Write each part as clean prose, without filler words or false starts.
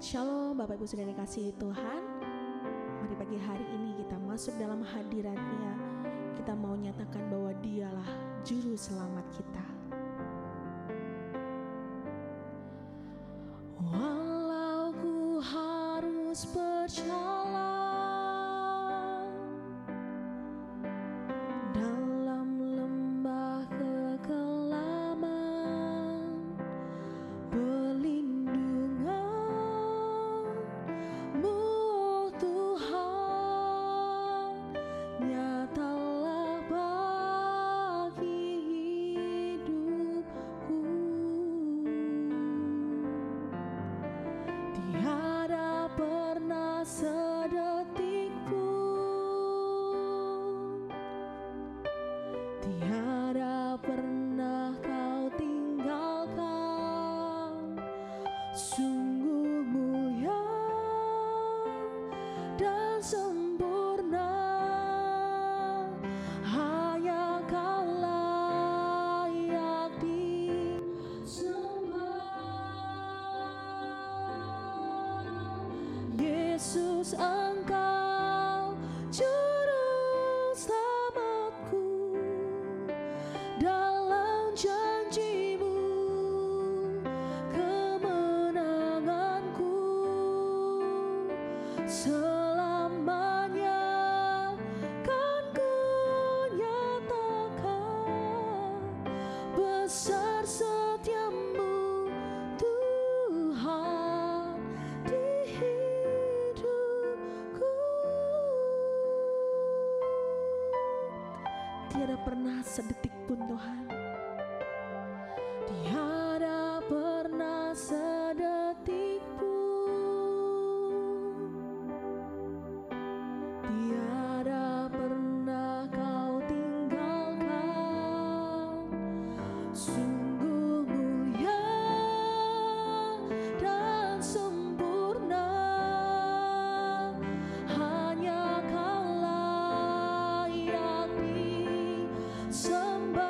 Shalom Bapak Ibu Saudara kasih Tuhan. Mari pagi hari ini kita masuk dalam hadirat-Nya. Kita mau nyatakan bahwa Dialah juru selamat kita. Walau ku harus berjalan dalam lembah kekelaman, perlindungan-Mu oh Tuhan nyatalah bagi hidupku. Tiada pernah sedetik pun, tiada pernah Kau tinggalkan. Sungguh mulia dan sempurna, hanya Kau layak disembah. Yesus, Engkau juru selamatku, dalam janji-Mu kemenanganku. Selamanya kan ku nyatakan besar setia-Mu Tuhan di hidupku. Tiada pernah sedetik pun Tuhan, tiada pernah sedetik pun, tiada pernah Kau tinggalkan. Sungguh mulia dan sempurna, hanya Kau layak disembah.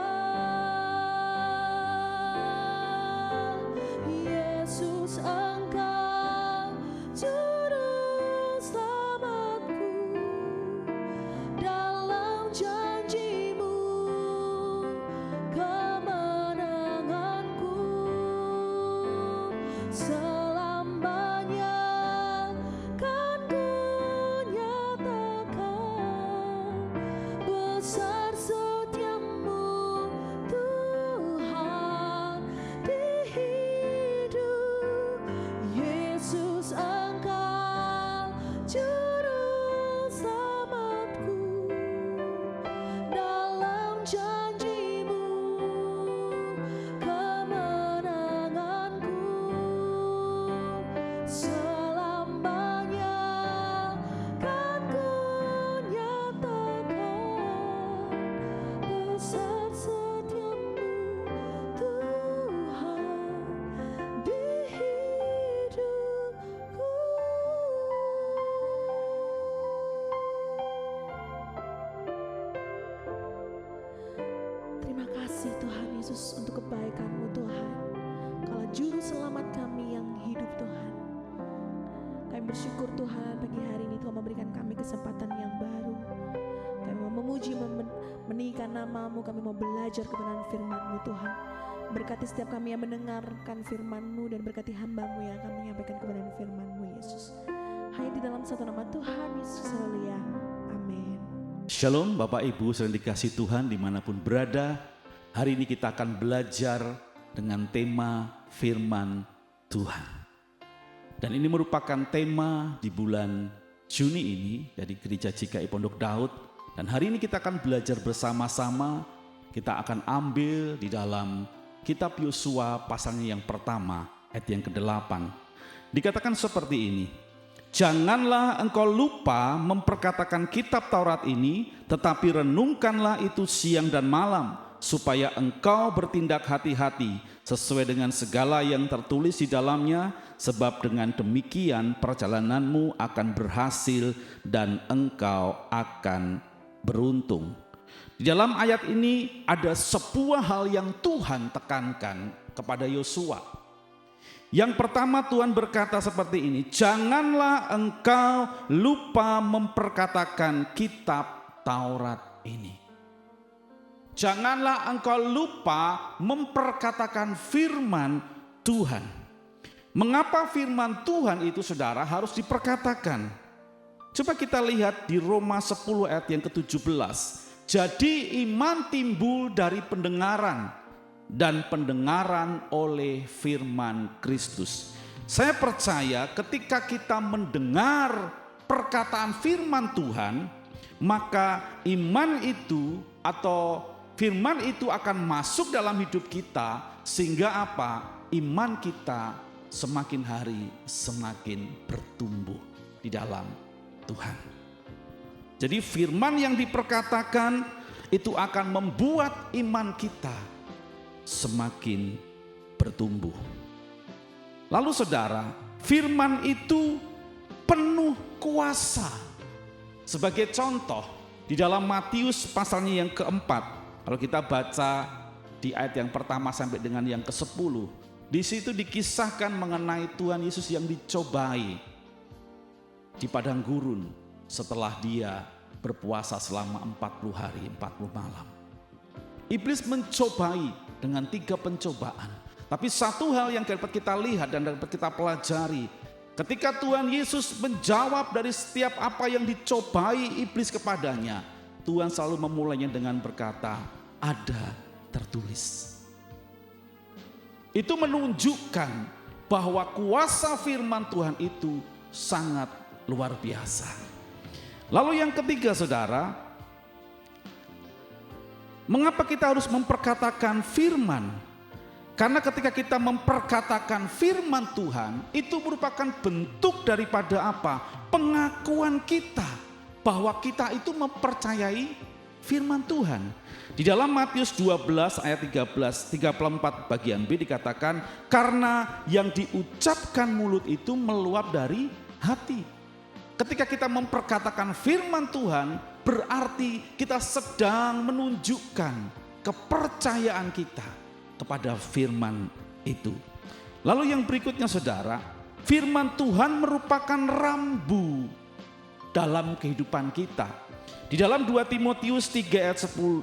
Yesus, Engkau juru selamatku, dalam janji-Mu kemenanganku. Selamanya kan ku nyatakan besar setia-Mu Tuhan di hidup. Yesus, Engkau juru selamatku, dalam janji-Mu kemenanganku. Selamanya kan ku nyatakan besar setia-Mu Tuhan di hidupku. Terima kasih Tuhan Yesus untuk kebaikan-Mu Tuhan. Kaulah juru selamat kami yang hidup Tuhan. Kami bersyukur Tuhan pagi hari ini Tuhan memberikan kami kesempatan yang baru. Kami mau memuji, meninggikan nama-Mu, kami mau belajar kebenaran firman-Mu Tuhan. Berkati setiap kami yang mendengarkan firman-Mu dan berkati hamba-Mu yang akan menyampaikan kebenaran firman-Mu Yesus. Hanya di dalam satu nama Tuhan Yesus Haleluya. Amin. Shalom Bapak Ibu saudara dikasih Tuhan dimanapun berada. Hari ini kita akan belajar dengan tema firman Tuhan. Dan ini merupakan tema di bulan Juni ini dari Gereja GKI Pondok Daud. Dan hari ini kita akan belajar bersama-sama. Kita akan ambil di dalam kitab Yosua pasalnya yang pertama ayat yang ke-8. Dikatakan seperti ini. Janganlah engkau lupa memperkatakan kitab Taurat ini, tetapi renungkanlah itu siang dan malam, supaya engkau bertindak hati-hati sesuai dengan segala yang tertulis di dalamnya, sebab dengan demikian perjalananmu akan berhasil dan engkau akan beruntung. Di dalam ayat ini ada sebuah hal yang Tuhan tekankan kepada Yosua. Yang pertama Tuhan berkata seperti ini, janganlah engkau lupa memperkatakan kitab Taurat ini. Janganlah engkau lupa memperkatakan firman Tuhan. Mengapa firman Tuhan itu saudara harus diperkatakan? Coba kita lihat di Roma 10 ayat yang ke-17. Jadi iman timbul dari pendengaran, dan pendengaran oleh firman Kristus. Saya percaya ketika kita mendengar perkataan firman Tuhan, maka iman itu atau firman itu akan masuk dalam hidup kita, sehingga apa? Iman kita semakin hari semakin bertumbuh di dalam Tuhan. Jadi firman yang diperkatakan itu akan membuat iman kita semakin bertumbuh. Lalu saudara, firman itu penuh kuasa. Sebagai contoh, di dalam Matius pasalnya yang keempat, kalau kita baca di ayat yang pertama sampai dengan yang ke-10, di situ dikisahkan mengenai Tuhan Yesus yang dicobai di padang gurun setelah dia berpuasa selama 40 hari 40 malam. Iblis mencobai dengan 3 pencobaan. Tapi satu hal yang dapat kita lihat dan dapat kita pelajari, ketika Tuhan Yesus menjawab dari setiap apa yang dicobai iblis kepadanya, Tuhan selalu memulainya dengan berkata, ada tertulis. Itu menunjukkan bahwa kuasa firman Tuhan itu sangat luar biasa. Lalu yang ketiga saudara, mengapa kita harus memperkatakan firman? Karena ketika kita memperkatakan firman Tuhan, itu merupakan bentuk daripada apa? Pengakuan kita bahwa kita itu mempercayai firman Tuhan. Di dalam Matius 12 ayat 34 bagian B dikatakan, karena yang diucapkan mulut itu meluap dari hati. Ketika kita memperkatakan firman Tuhan, berarti kita sedang menunjukkan kepercayaan kita kepada firman itu. Lalu yang berikutnya saudara, firman Tuhan merupakan rambu dalam kehidupan kita. Di dalam 2 Timotius 3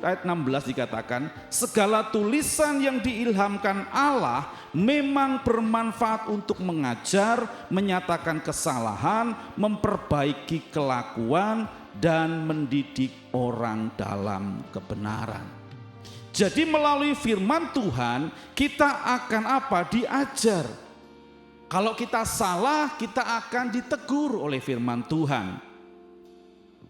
ayat 16 dikatakan, segala tulisan yang diilhamkan Allah memang bermanfaat untuk mengajar, menyatakan kesalahan, memperbaiki kelakuan, dan mendidik orang dalam kebenaran. Jadi melalui firman Tuhan kita akan apa? Diajar. Kalau kita salah, kita akan ditegur oleh firman Tuhan.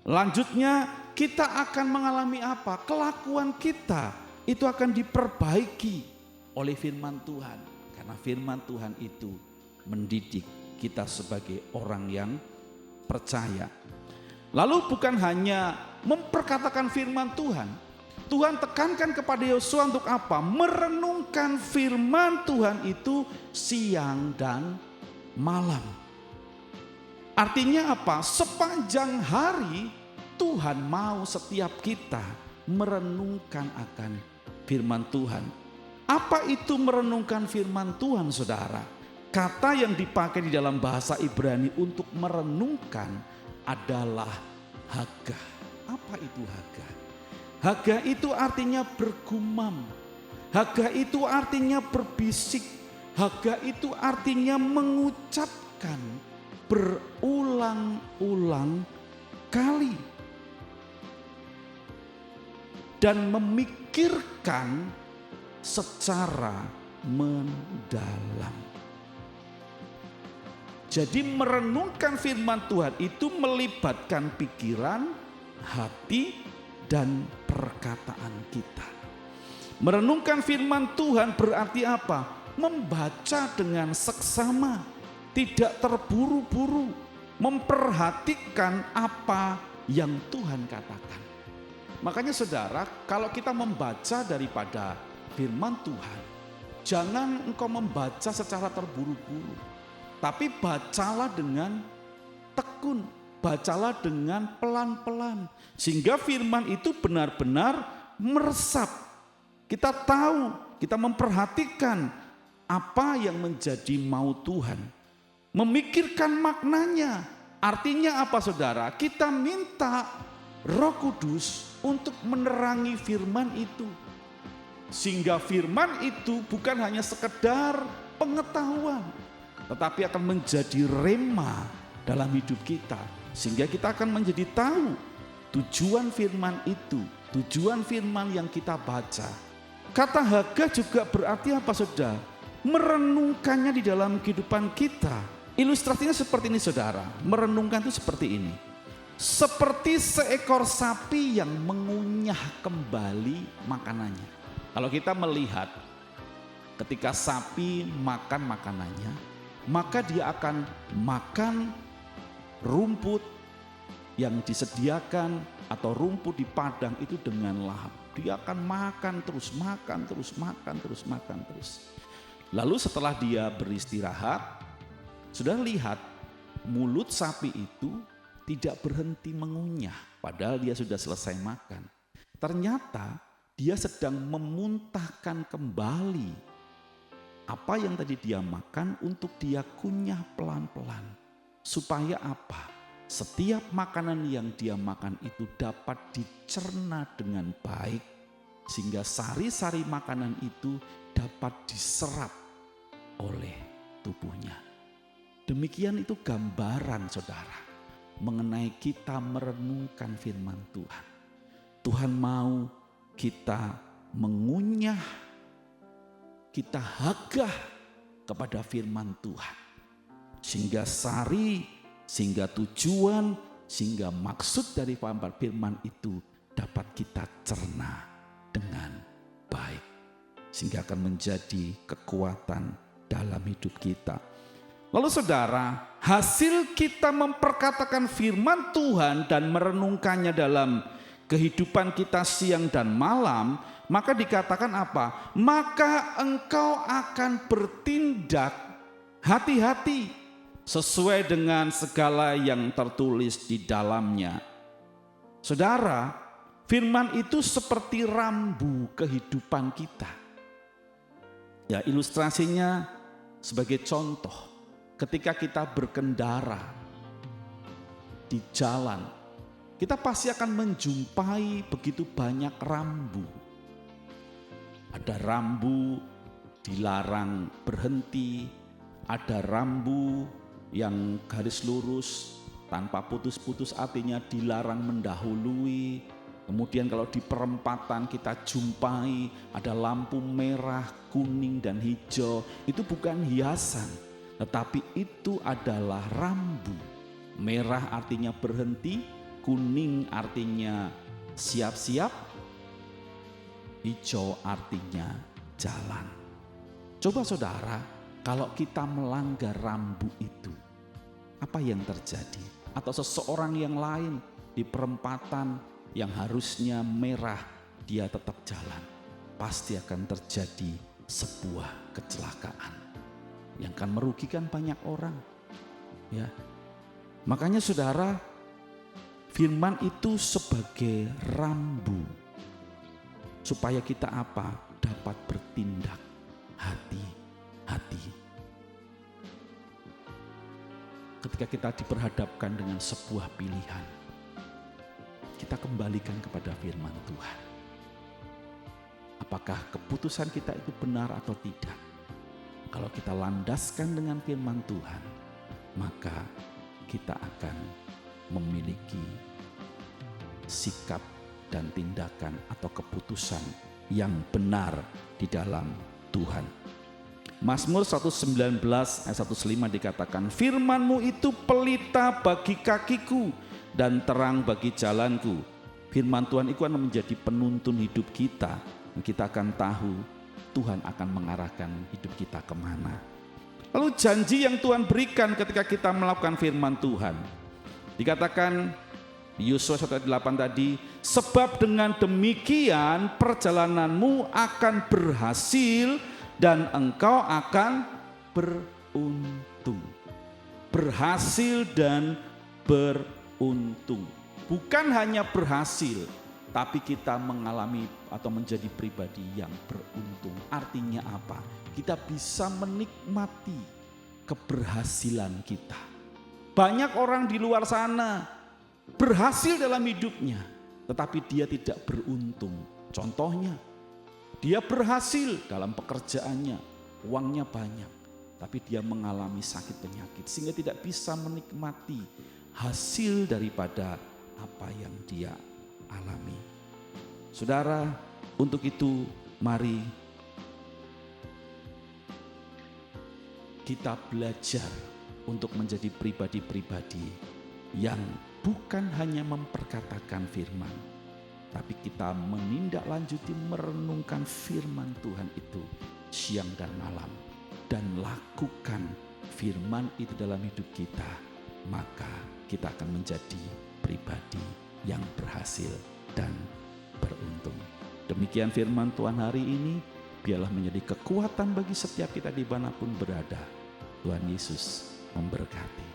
Lanjutnya kita akan mengalami apa? Kelakuan kita itu akan diperbaiki oleh firman Tuhan. Karena firman Tuhan itu mendidik kita sebagai orang yang percaya. Lalu bukan hanya memperkatakan firman Tuhan. Tuhan tekankan kepada Yosua untuk apa? Merenungkan firman Tuhan itu siang dan malam. Artinya apa? Sepanjang hari Tuhan mau setiap kita merenungkan akan firman Tuhan. Apa itu merenungkan firman Tuhan saudara? Kata yang dipakai di dalam bahasa Ibrani untuk merenungkan adalah haga. Apa itu haga? Haga itu artinya bergumam. Haga itu artinya berbisik. Haga itu artinya mengucapkan berulang-ulang kali. Dan memikirkan secara mendalam. Jadi merenungkan firman Tuhan itu melibatkan pikiran, hati, dan perkataan kita. Merenungkan firman Tuhan berarti apa? Membaca dengan seksama, tidak terburu-buru, memperhatikan apa yang Tuhan katakan. Makanya saudara, kalau kita membaca daripada firman Tuhan, jangan engkau membaca secara terburu-buru, tapi bacalah dengan tekun, bacalah dengan pelan-pelan, sehingga firman itu benar-benar meresap. Kita tahu, kita memperhatikan apa yang menjadi mau Tuhan. Memikirkan maknanya. Artinya apa saudara? Kita minta Roh Kudus untuk menerangi firman itu. Sehingga firman itu bukan hanya sekedar pengetahuan, tetapi akan menjadi rema dalam hidup kita. Sehingga kita akan menjadi tahu tujuan firman itu, tujuan firman yang kita baca. Kata haga juga berarti apa saudara? Merenungkannya di dalam kehidupan kita. Ilustrasinya seperti ini saudara, merenungkan itu seperti ini. Seperti seekor sapi yang mengunyah kembali makanannya. Kalau kita melihat ketika sapi makan makanannya, maka dia akan makan rumput yang disediakan atau rumput di padang itu dengan lahap. Dia akan makan terus, makan terus, makan terus, makan terus. Lalu setelah dia beristirahat, sudah lihat mulut sapi itu tidak berhenti mengunyah padahal dia sudah selesai makan. Ternyata dia sedang memuntahkan kembali apa yang tadi dia makan untuk dia kunyah pelan-pelan. Supaya apa? Setiap makanan yang dia makan itu dapat dicerna dengan baik sehingga sari-sari makanan itu dapat diserap oleh tubuhnya. Demikian itu gambaran saudara mengenai kita merenungkan firman Tuhan. Tuhan mau kita mengunyah, kita hagah kepada firman Tuhan. Sehingga sari, sehingga tujuan, sehingga maksud dari firman itu dapat kita cerna dengan baik. Sehingga akan menjadi kekuatan dalam hidup kita. Lalu saudara, hasil kita memperkatakan firman Tuhan dan merenungkannya dalam kehidupan kita siang dan malam, maka dikatakan apa? Maka engkau akan bertindak hati-hati sesuai dengan segala yang tertulis di dalamnya. Saudara, firman itu seperti rambu kehidupan kita. Ya, ilustrasinya sebagai contoh. Ketika kita berkendara di jalan, kita pasti akan menjumpai begitu banyak rambu. Ada rambu dilarang berhenti, ada rambu yang garis lurus tanpa putus-putus artinya dilarang mendahului. Kemudian kalau di perempatan kita jumpai ada lampu merah, kuning dan hijau, itu bukan hiasan. Tetapi itu adalah rambu. Merah artinya berhenti, kuning artinya siap-siap, hijau artinya jalan. Coba saudara, kalau kita melanggar rambu itu, apa yang terjadi? Atau seseorang yang lain di perempatan yang harusnya merah, dia tetap jalan. Pasti akan terjadi sebuah kecelakaan yang akan merugikan banyak orang. Ya. Makanya saudara, firman itu sebagai rambu supaya kita apa? Dapat bertindak hati-hati. Ketika kita diperhadapkan dengan sebuah pilihan, kita kembalikan kepada firman Tuhan. Apakah keputusan kita itu benar atau tidak? Kalau kita landaskan dengan firman Tuhan, maka kita akan memiliki sikap dan tindakan atau keputusan yang benar di dalam Tuhan. Mazmur 119 ayat 105 dikatakan, firman-Mu itu pelita bagi kakiku dan terang bagi jalanku. Firman Tuhan itu akan menjadi penuntun hidup kita. Dan kita akan tahu Tuhan akan mengarahkan hidup kita kemana. Lalu janji yang Tuhan berikan ketika kita melakukan firman Tuhan. Dikatakan di Yosua 1:8 tadi, sebab dengan demikian perjalananmu akan berhasil dan engkau akan beruntung. Berhasil dan beruntung. Bukan hanya berhasil, tapi kita mengalami atau menjadi pribadi yang beruntung. Artinya apa? Kita bisa menikmati keberhasilan kita. Banyak orang di luar sana berhasil dalam hidupnya, tetapi dia tidak beruntung. Contohnya, dia berhasil dalam pekerjaannya, uangnya banyak, tapi dia mengalami sakit penyakit sehingga tidak bisa menikmati hasil daripada apa yang dia alami. Saudara, untuk itu mari kita belajar untuk menjadi pribadi-pribadi yang bukan hanya memperkatakan firman, tapi kita menindaklanjuti merenungkan firman Tuhan itu siang dan malam, dan lakukan firman itu dalam hidup kita, maka kita akan menjadi pribadi yang berhasil dan beruntung. Demikian firman Tuhan hari ini, biarlah menjadi kekuatan bagi setiap kita dimanapun berada. Tuhan Yesus memberkati.